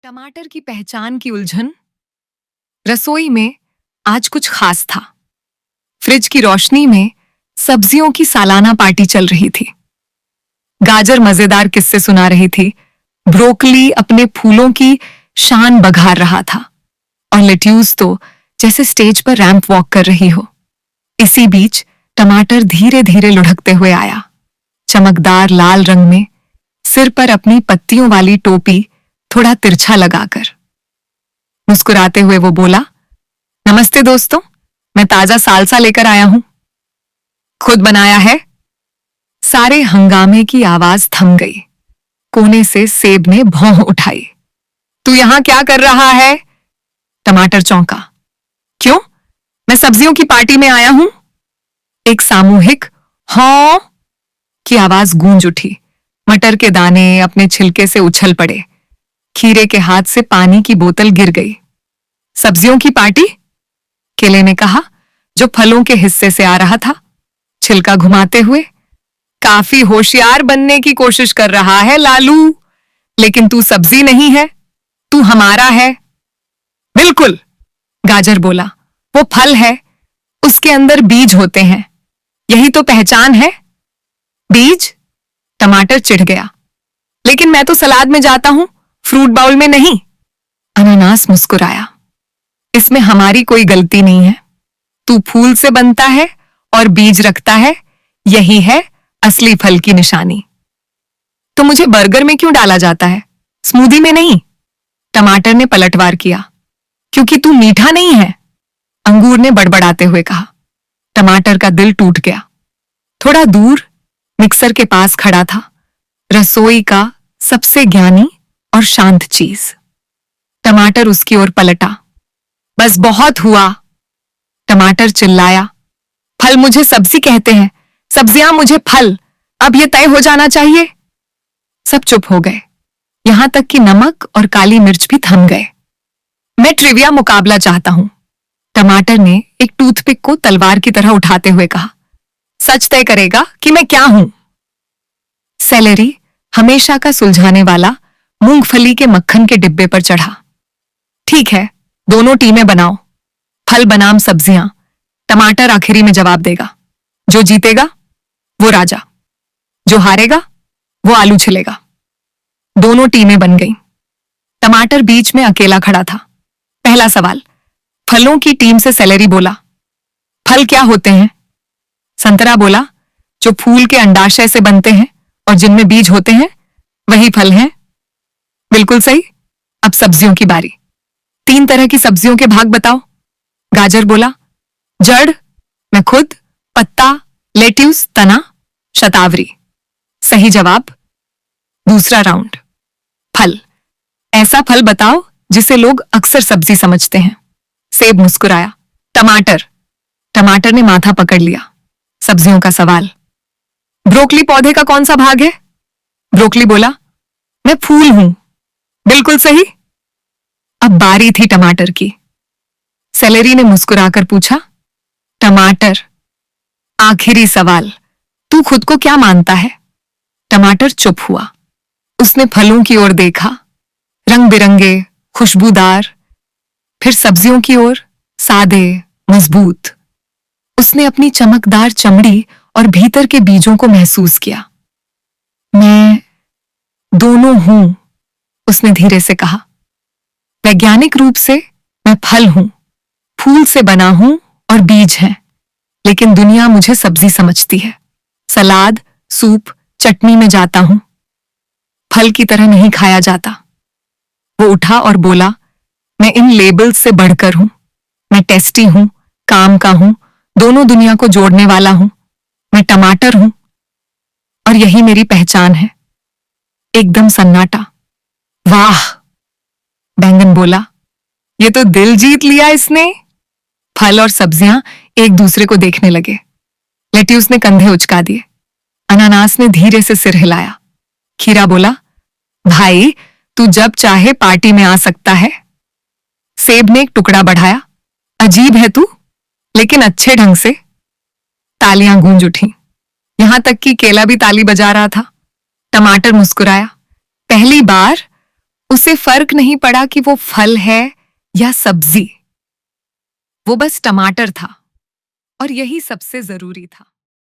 टमाटर की पहचान की उलझन। रसोई में आज कुछ खास था। फ्रिज की रोशनी में सब्जियों की सालाना पार्टी चल रही थी। गाजर मजेदार किस्से सुना रही थी, ब्रोकली अपने फूलों की शान बघार रहा था और लेट्यूस तो जैसे स्टेज पर रैंप वॉक कर रही हो। इसी बीच टमाटर धीरे धीरे लुढ़कते हुए आया, चमकदार लाल रंग में, सिर पर अपनी पत्तियों वाली टोपी थोड़ा तिरछा लगाकर। मुस्कुराते हुए वो बोला, नमस्ते दोस्तों, मैं ताजा सालसा लेकर आया हूं। खुद बनाया है? सारे हंगामे की आवाज थम गई। कोने से सेब ने भौं उठाई। तू यहां क्या कर रहा है? टमाटर चौंका। क्यों? मैं सब्जियों की पार्टी में आया हूं। एक सामूहिक हाँ की आवाज गूंज उठी। मटर के दाने अपने छिलके से उछल पड़े। खीरे के हाथ से पानी की बोतल गिर गई। सब्जियों की पार्टी? केले ने कहा, जो फलों के हिस्से से आ रहा था, छिलका घुमाते हुए। काफी होशियार बनने की कोशिश कर रहा है लालू, लेकिन तू सब्जी नहीं है, तू हमारा है। बिल्कुल, गाजर बोला, वो फल है, उसके अंदर बीज होते हैं, यही तो पहचान है। बीज? टमाटर चिढ़ गया, लेकिन मैं तो सलाद में जाता हूं, फ्रूट बाउल में नहीं। अनानास मुस्कुराया, इसमें हमारी कोई गलती नहीं है। तू फूल से बनता है और बीज रखता है, यही है असली फल की निशानी। तो मुझे बर्गर में क्यों डाला जाता है, स्मूदी में नहीं? टमाटर ने पलटवार किया। क्योंकि तू मीठा नहीं है, अंगूर ने बड़बड़ाते हुए कहा। टमाटर का दिल टूट गया। थोड़ा दूर मिक्सर के पास खड़ा था, रसोई का सबसे ज्ञानी और शांत चीज। टमाटर उसकी ओर पलटा। बस बहुत हुआ, टमाटर चिल्लाया। फल मुझे सब्जी कहते हैं, सब्जियां मुझे फल, अब यह तय हो जाना चाहिए। सब चुप हो गए, यहां तक कि नमक और काली मिर्च भी थम गए। मैं ट्रिविया मुकाबला चाहता हूं, टमाटर ने एक टूथपिक को तलवार की तरह उठाते हुए कहा। सच तय करेगा कि मैं क्या हूं। सेलेरी, हमेशा का सुलझाने वाला, मूंगफली के मक्खन के डिब्बे पर चढ़ा। ठीक है, दोनों टीमें बनाओ, फल बनाम सब्जियां। टमाटर आखिरी में जवाब देगा। जो जीतेगा वो राजा, जो हारेगा वो आलू छिलेगा। दोनों टीमें बन गईं। टमाटर बीच में अकेला खड़ा था। पहला सवाल। फलों की टीम से सेलेरी बोला, फल क्या होते हैं? संतरा बोला, जो फूल के अंडाशय से बनते हैं और जिनमें बीज होते हैं, वही फल हैं। बिल्कुल सही। अब सब्जियों की बारी। 3 तरह की सब्जियों के भाग बताओ। गाजर बोला, जड़, मैं खुद, पत्ता, लेट्यूस, तना, शतावरी। सही जवाब। दूसरा राउंड। फल, ऐसा फल बताओ जिसे लोग अक्सर सब्जी समझते हैं। सेब मुस्कुराया। टमाटर, टमाटर ने माथा पकड़ लिया। सब्जियों का सवाल। ब्रोकली पौधे का कौन सा भाग है? ब्रोकली बोला, मैं फूल हूं। बिल्कुल सही। अब बारी थी टमाटर की। सेलेरी ने मुस्कुराकर पूछा, टमाटर, आखिरी सवाल, तू खुद को क्या मानता है? टमाटर चुप हुआ। उसने फलों की ओर देखा, रंग बिरंगे, खुशबूदार, फिर सब्जियों की ओर, सादे, मजबूत। उसने अपनी चमकदार चमड़ी और भीतर के बीजों को महसूस किया। मैं दोनों हूं, उसने धीरे से कहा। वैज्ञानिक रूप से मैं फल हूं, फूल से बना हूं और बीज हैं, लेकिन दुनिया मुझे सब्जी समझती है। सलाद, सूप, चटनी में जाता हूं, फल की तरह नहीं खाया जाता। वो उठा और बोला, मैं इन लेबल्स से बढ़कर हूं। मैं टेस्टी हूं, काम का हूं, दोनों दुनिया को जोड़ने वाला हूं। मैं टमाटर हूं और यही मेरी पहचान है। एकदम सन्नाटा। वाह, बैंगन बोला, ये तो दिल जीत लिया इसने। फल और सब्जियां एक दूसरे को देखने लगे। लेट्यूस ने कंधे उचका दिए। अनानास ने धीरे से सिर हिलाया। खीरा बोला, भाई तू जब चाहे पार्टी में आ सकता है। सेब ने एक टुकड़ा बढ़ाया। अजीब है तू, लेकिन अच्छे ढंग से। तालियां गूंज उठी, यहां तक कि केला भी ताली बजा रहा था। टमाटर मुस्कुराया। पहली बार उसे फर्क नहीं पड़ा कि वो फल है या सब्जी। वो बस टमाटर था और यही सबसे जरूरी था।